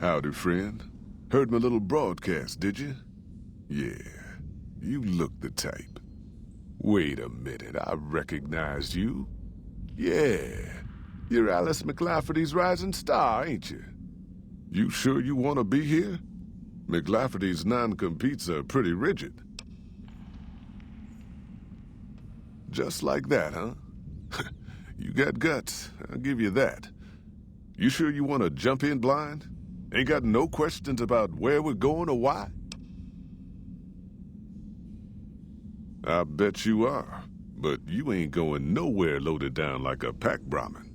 Howdy, friend. Heard my little broadcast, did you? Yeah, you look the type. Wait a minute, I recognized you. Yeah, you're Alice McLafferty's rising star, ain't you? You sure you want to be here? McLafferty's non-competes are pretty rigid. Just like that, huh? You got guts, I'll give you that. You sure you want to jump in blind? Ain't got no questions about where we're going or why? I bet you are, but you ain't going nowhere loaded down like a pack Brahmin.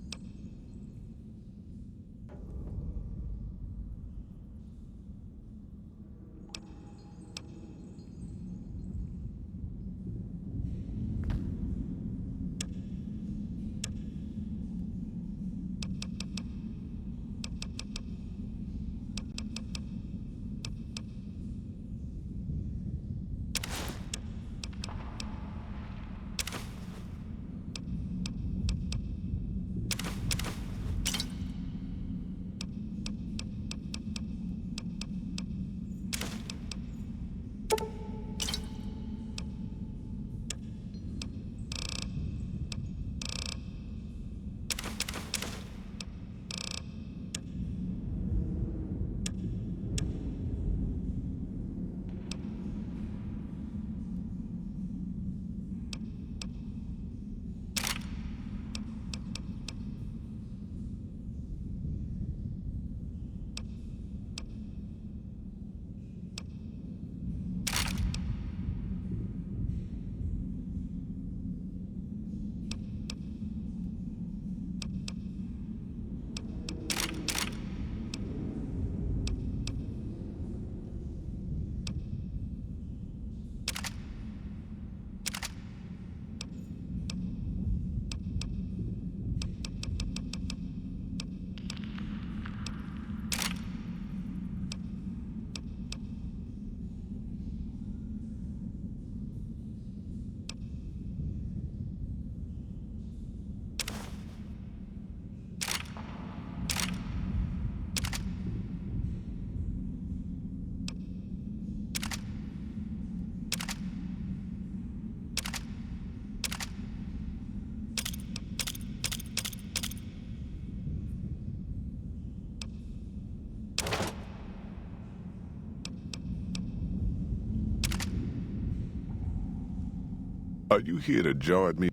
Are you here to jaw at me?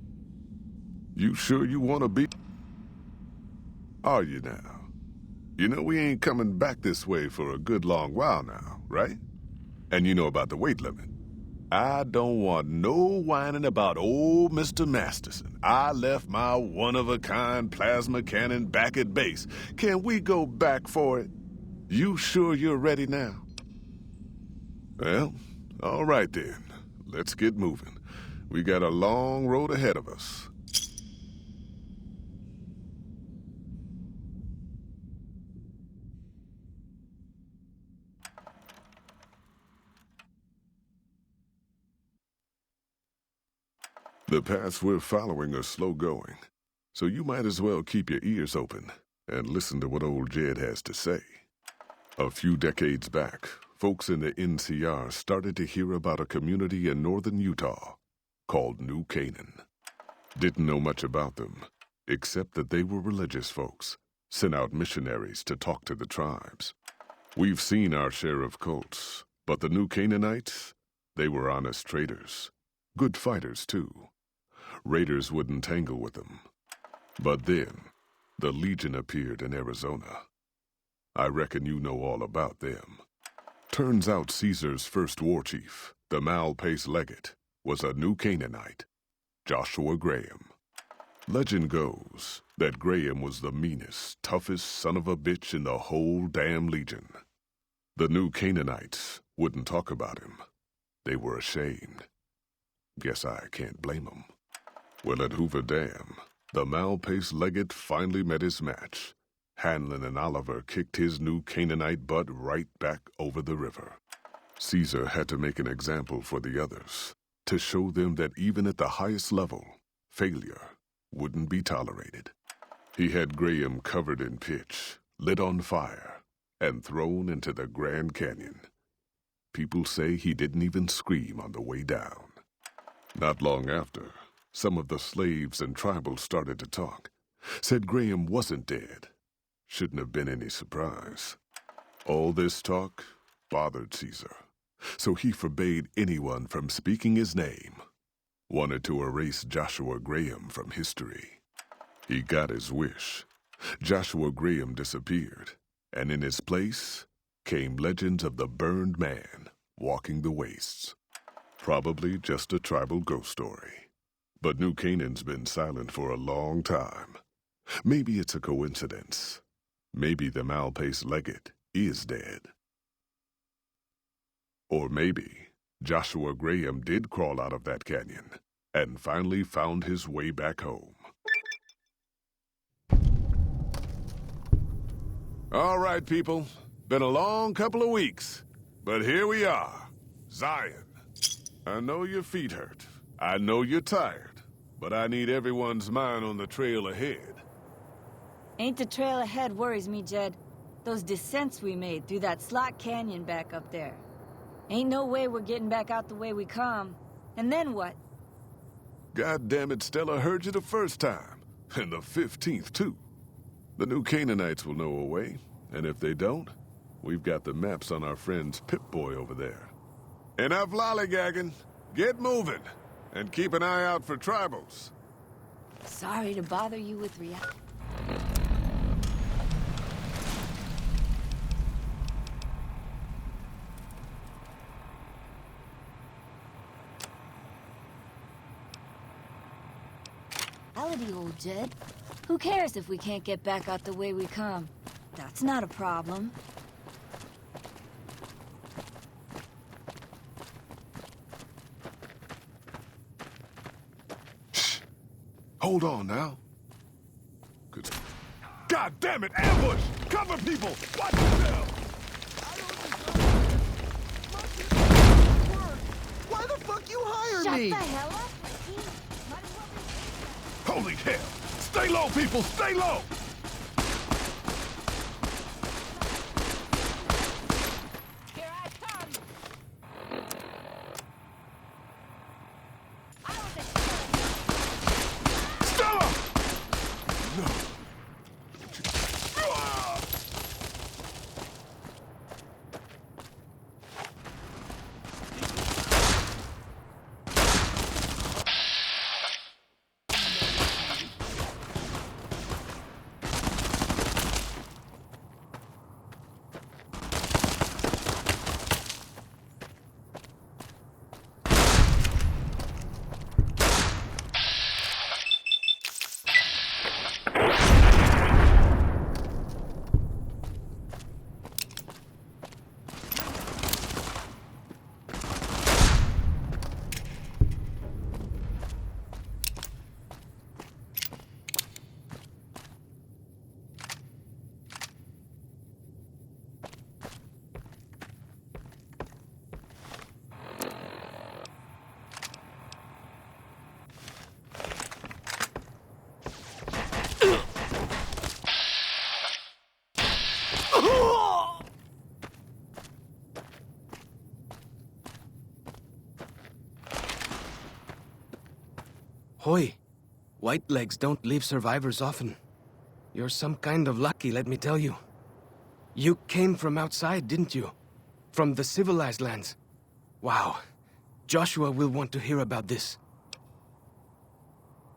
You sure you want to be? Are you now? You know we ain't coming back this way for a good long while now, right? And you know about the weight limit. I don't want no whining about old Mr. Masterson. I left my one-of-a-kind plasma cannon back at base. Can we go back for it? You sure you're ready now? Well, all right then. Let's get moving. We got a long road ahead of us. The paths we're following are slow going, so you might as well keep your ears open and listen to what old Jed has to say. A few decades back, folks in the NCR started to hear about a community in northern Utah called New Canaan. Didn't know much about them, except that they were religious folks, sent out missionaries to talk to the tribes. We've seen our share of cults, but the New Canaanites, they were honest traders. Good fighters, too. Raiders wouldn't tangle with them. But then, the Legion appeared in Arizona. I reckon you know all about them. Turns out Caesar's first war chief, the Malpace legate, was a New Canaanite, Joshua Graham. Legend goes that Graham was the meanest, toughest son of a bitch in the whole damn Legion. The New Canaanites wouldn't talk about him. They were ashamed. Guess I can't blame them. Well, at Hoover Dam, the Malpace legate finally met his match. Hanlon and Oliver kicked his New Canaanite butt right back over the river. Caesar had to make an example for the others, to show them that even at the highest level, failure wouldn't be tolerated. He had Graham covered in pitch, lit on fire, and thrown into the Grand Canyon. People say he didn't even scream on the way down. Not long after, some of the slaves and tribals started to talk. Said Graham wasn't dead. Shouldn't have been any surprise. All this talk bothered Caesar, so he forbade anyone from speaking his name. Wanted to erase Joshua Graham from history. He got his wish. Joshua Graham disappeared, and in his place came legends of the burned man walking the wastes. Probably just a tribal ghost story. But New Canaan's been silent for a long time. Maybe it's a coincidence. Maybe the Malpace legate is dead. Or maybe Joshua Graham did crawl out of that canyon and finally found his way back home. All right, people. Been a long couple of weeks, but here we are, Zion. I know your feet hurt. I know you're tired, but I need everyone's mind on the trail ahead. Ain't the trail ahead worries me, Jed. Those descents we made through that slot canyon back up there. Ain't no way we're getting back out the way we come. And then what? God damn it, Stella heard you the first time. And the 15th, too. The new Canaanites will know a way, and if they don't, we've got the maps on our friend's Pip-Boy over there. Enough lollygagging. Get moving, and keep an eye out for tribals. Sorry to bother you with reality. Reality, old Jed. Who cares if we can't get back out the way we come? That's not a problem. Shh. Hold on now. Good. God damn it! Ambush! Cover people! Watch yourself! Why the fuck you hired me? Shut the hell up! Holy hell! Stay low, people! Stay low! Here I come! Stella! No. Hoy, white legs don't leave survivors often. You're some kind of lucky, let me tell you. You came from outside, didn't you? From the civilized lands. Wow. Joshua will want to hear about this.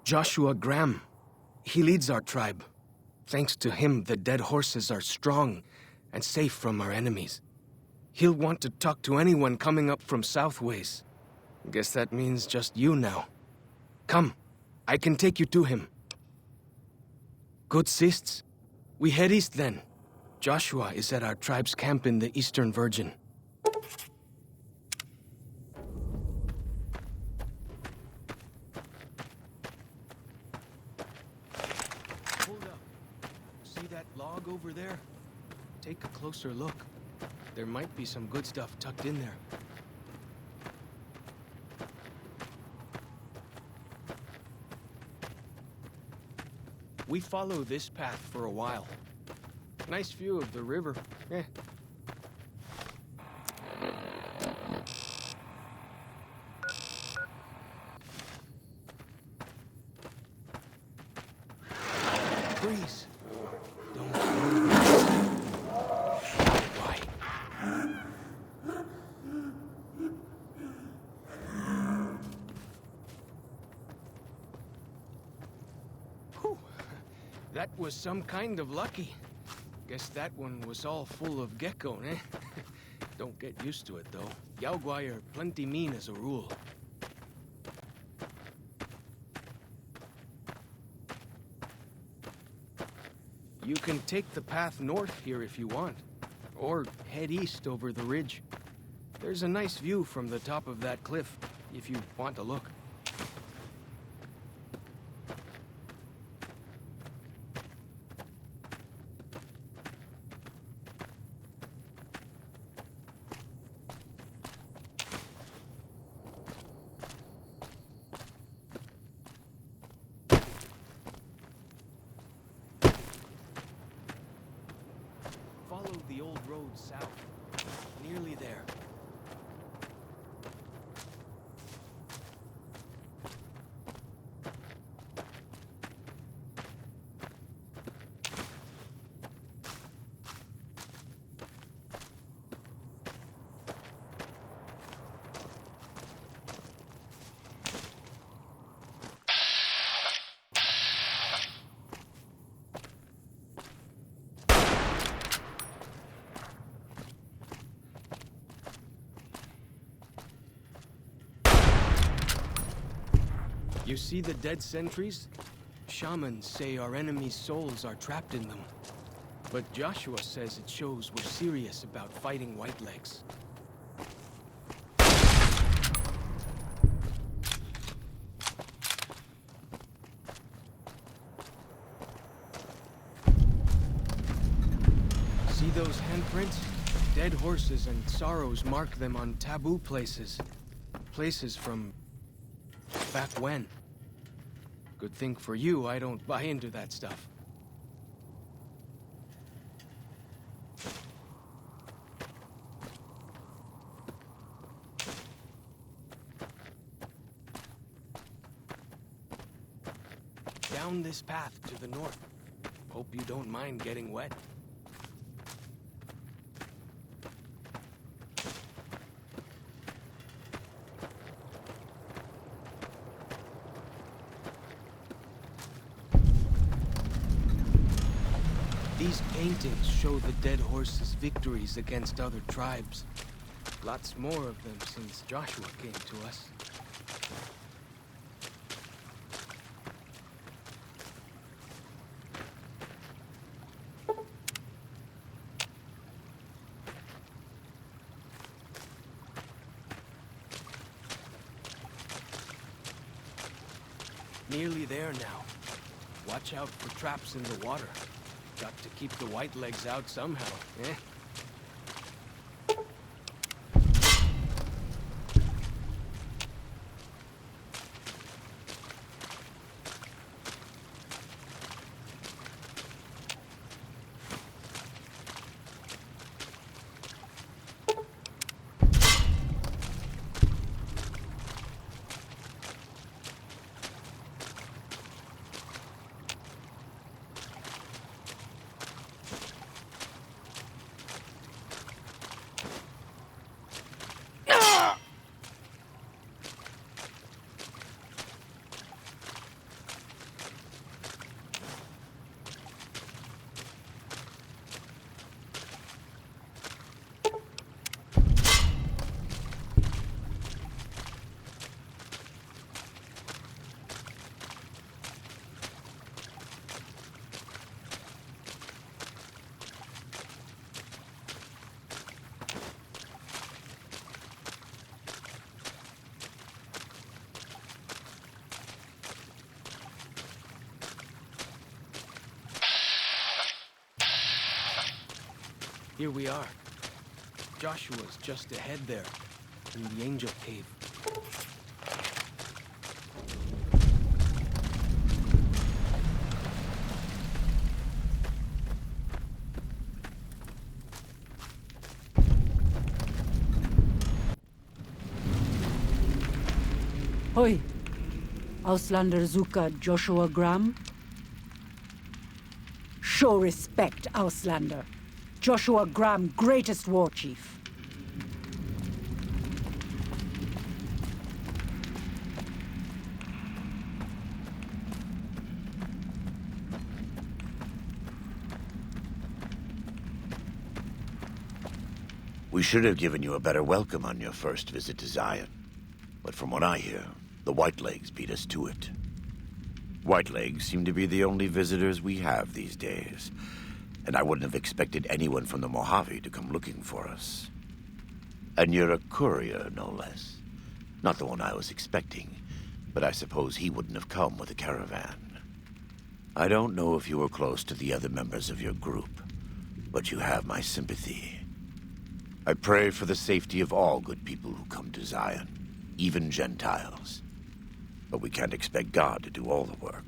Joshua Graham. He leads our tribe. Thanks to him, the dead horses are strong and safe from our enemies. He'll want to talk to anyone coming up from Southways. Guess that means just you now. Come, I can take you to him. Good sists. We head east then. Joshua is at our tribe's camp in the Eastern Virgin. Hold up. See that log over there? Take a closer look. There might be some good stuff tucked in there. We follow this path for a while. Nice view of the river. Eh. Freeze. Don't move. Why? Whew. That was some kind of lucky. Guess that one was all full of gecko, eh? Don't get used to it, though. Yaoguai are plenty mean as a rule. You can take the path north here if you want, or head east over the ridge. There's a nice view from the top of that cliff, if you want to look. Follow the old road south. Nearly there. You see the dead sentries? Shamans say our enemies' souls are trapped in them. But Joshua says it shows we're serious about fighting Whitelegs. See those handprints? Dead horses and sorrows mark them on taboo places. Places from back when. Good thing for you, I don't buy into that stuff. Down this path to the north. Hope you don't mind getting wet. These paintings show the dead horses' victories against other tribes. Lots more of them since Joshua came to us. Nearly there now. Watch out for traps in the water. Got to keep the Whitelegs out somehow, eh? Here we are. Joshua's just ahead there, in the Angel Cave. Hoi. Auslander Zuka Joshua Graham? Show respect, Auslander. Joshua Graham, greatest war chief. We should have given you a better welcome on your first visit to Zion. But from what I hear, the Whitelegs beat us to it. Whitelegs seem to be the only visitors we have these days, and I wouldn't have expected anyone from the Mojave to come looking for us. And you're a courier, no less. Not the one I was expecting, but I suppose he wouldn't have come with a caravan. I don't know if you were close to the other members of your group, but you have my sympathy. I pray for the safety of all good people who come to Zion, even Gentiles. But we can't expect God to do all the work.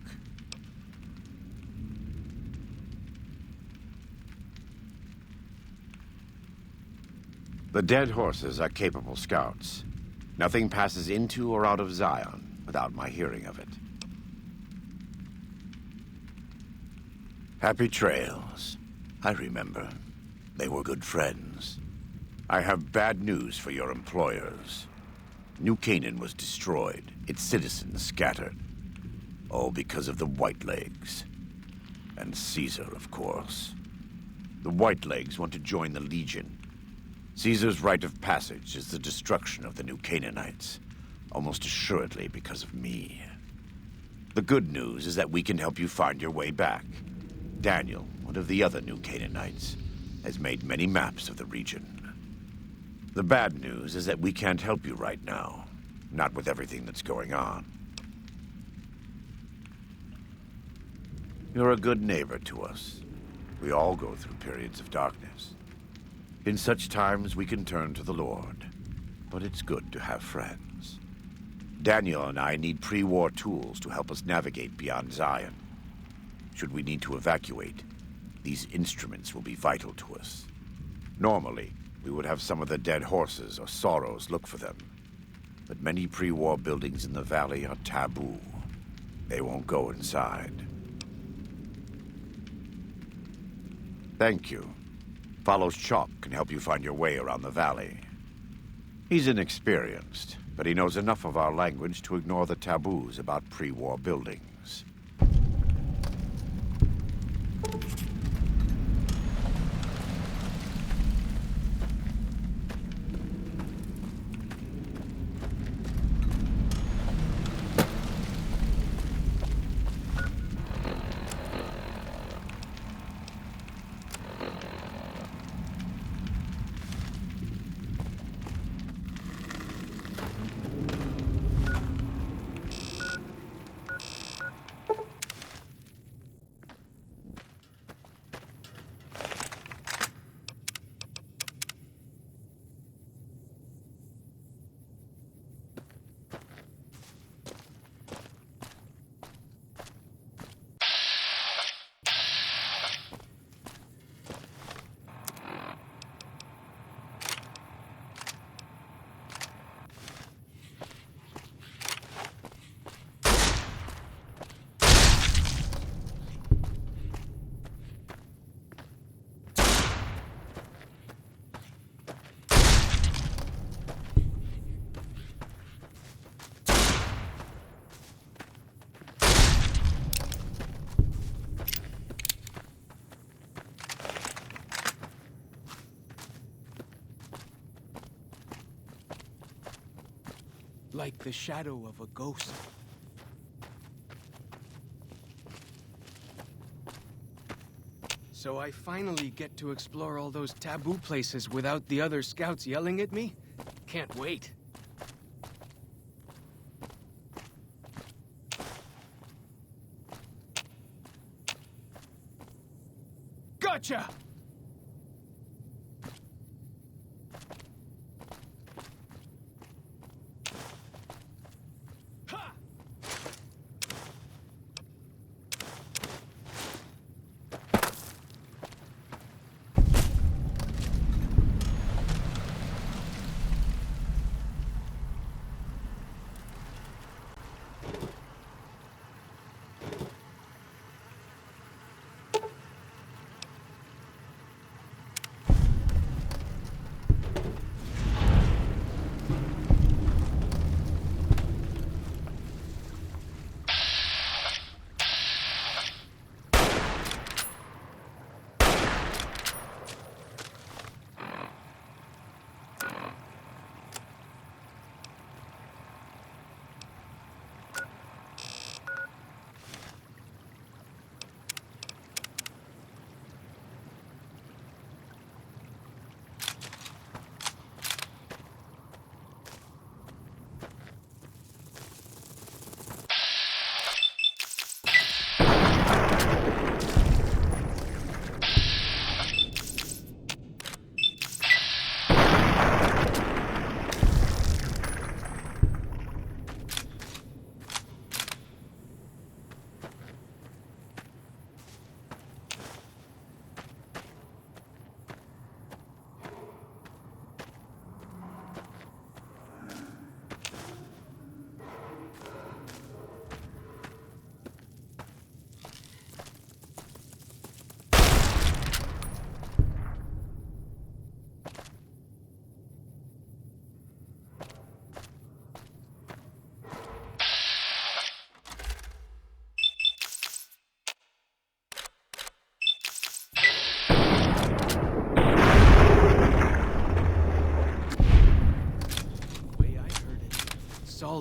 The dead horses are capable scouts. Nothing passes into or out of Zion without my hearing of it. Happy trails. I remember. They were good friends. I have bad news for your employers. New Canaan was destroyed, its citizens scattered. All because of the Whitelegs. And Caesar, of course. The Whitelegs want to join the Legion. Caesar's rite of passage is the destruction of the New Canaanites, almost assuredly because of me. The good news is that we can help you find your way back. Daniel, one of the other New Canaanites, has made many maps of the region. The bad news is that we can't help you right now, not with everything that's going on. You're a good neighbor to us. We all go through periods of darkness. In such times, we can turn to the Lord, but it's good to have friends. Daniel and I need pre-war tools to help us navigate beyond Zion. Should we need to evacuate, these instruments will be vital to us. Normally, we would have some of the dead horses or sorrows look for them. But many pre-war buildings in the valley are taboo. They won't go inside. Thank you. Follows Chalk can help you find your way around the valley. He's inexperienced, but he knows enough of our language to ignore the taboos about pre-war buildings. Like the shadow of a ghost. So I finally get to explore all those taboo places without the other scouts yelling at me? Can't wait. Gotcha!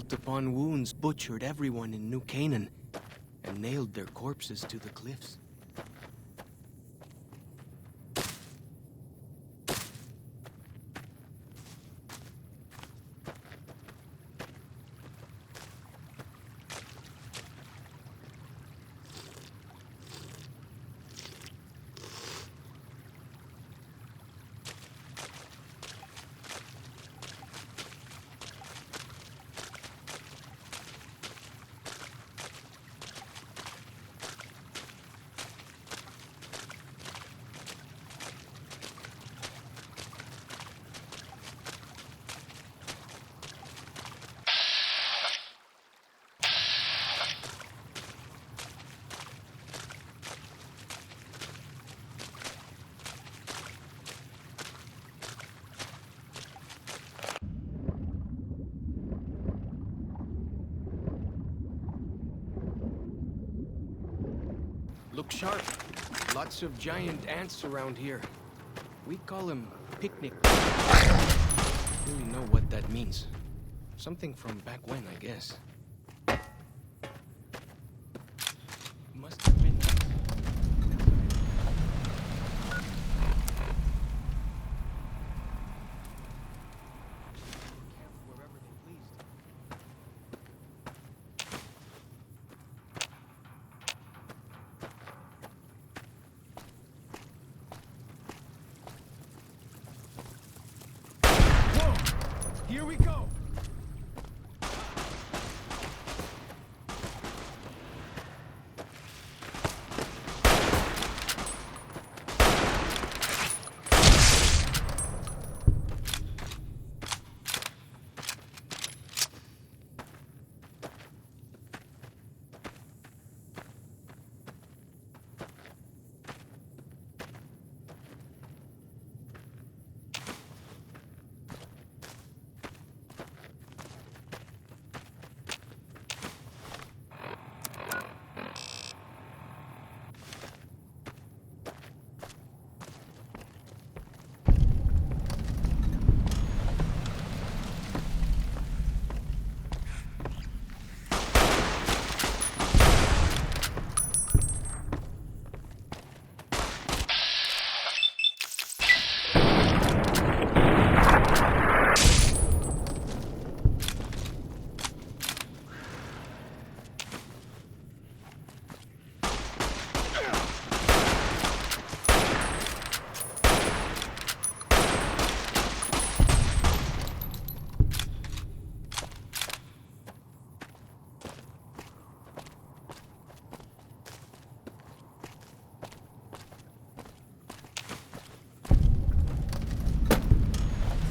built upon wounds, butchered everyone in New Canaan, and nailed their corpses to the cliffs. Look sharp. Lots of giant ants around here. We call them picnic. Don't really know what that means. Something from back when, I guess. Must have been. Wherever they pleased. Here we go!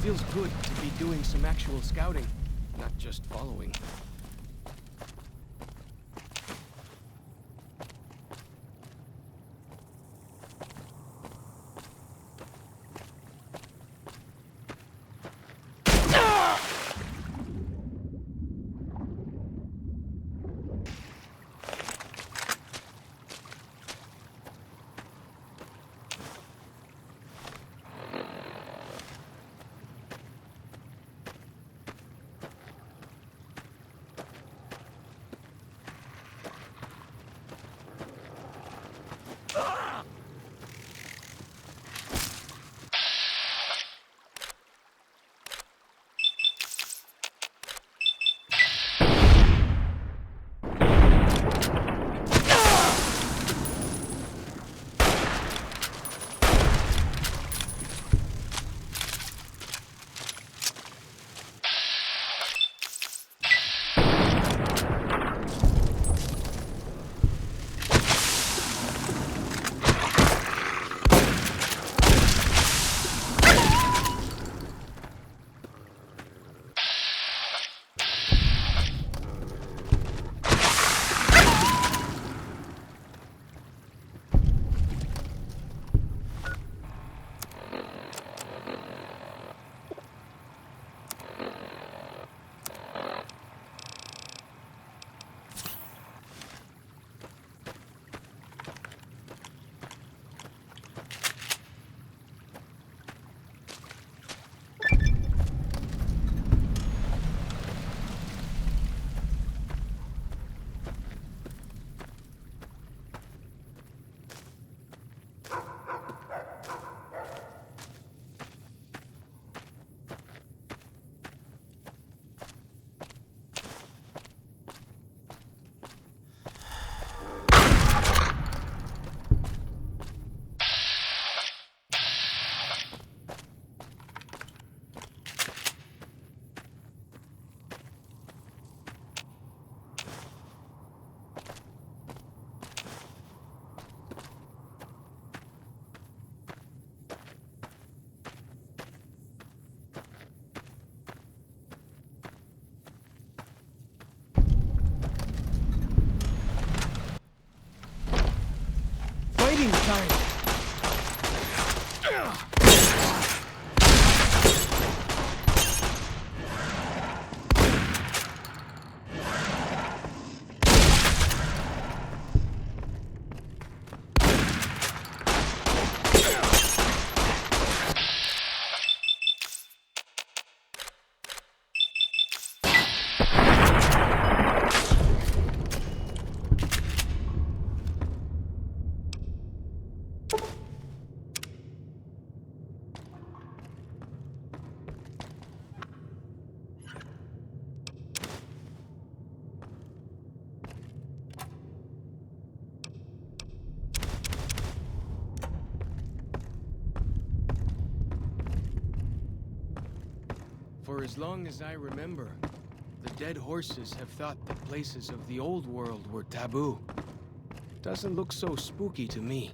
Feels good to be doing some actual scouting, not just following. Sorry. For as long as I remember, the dead horses have thought the places of the old world were taboo. Doesn't look so spooky to me.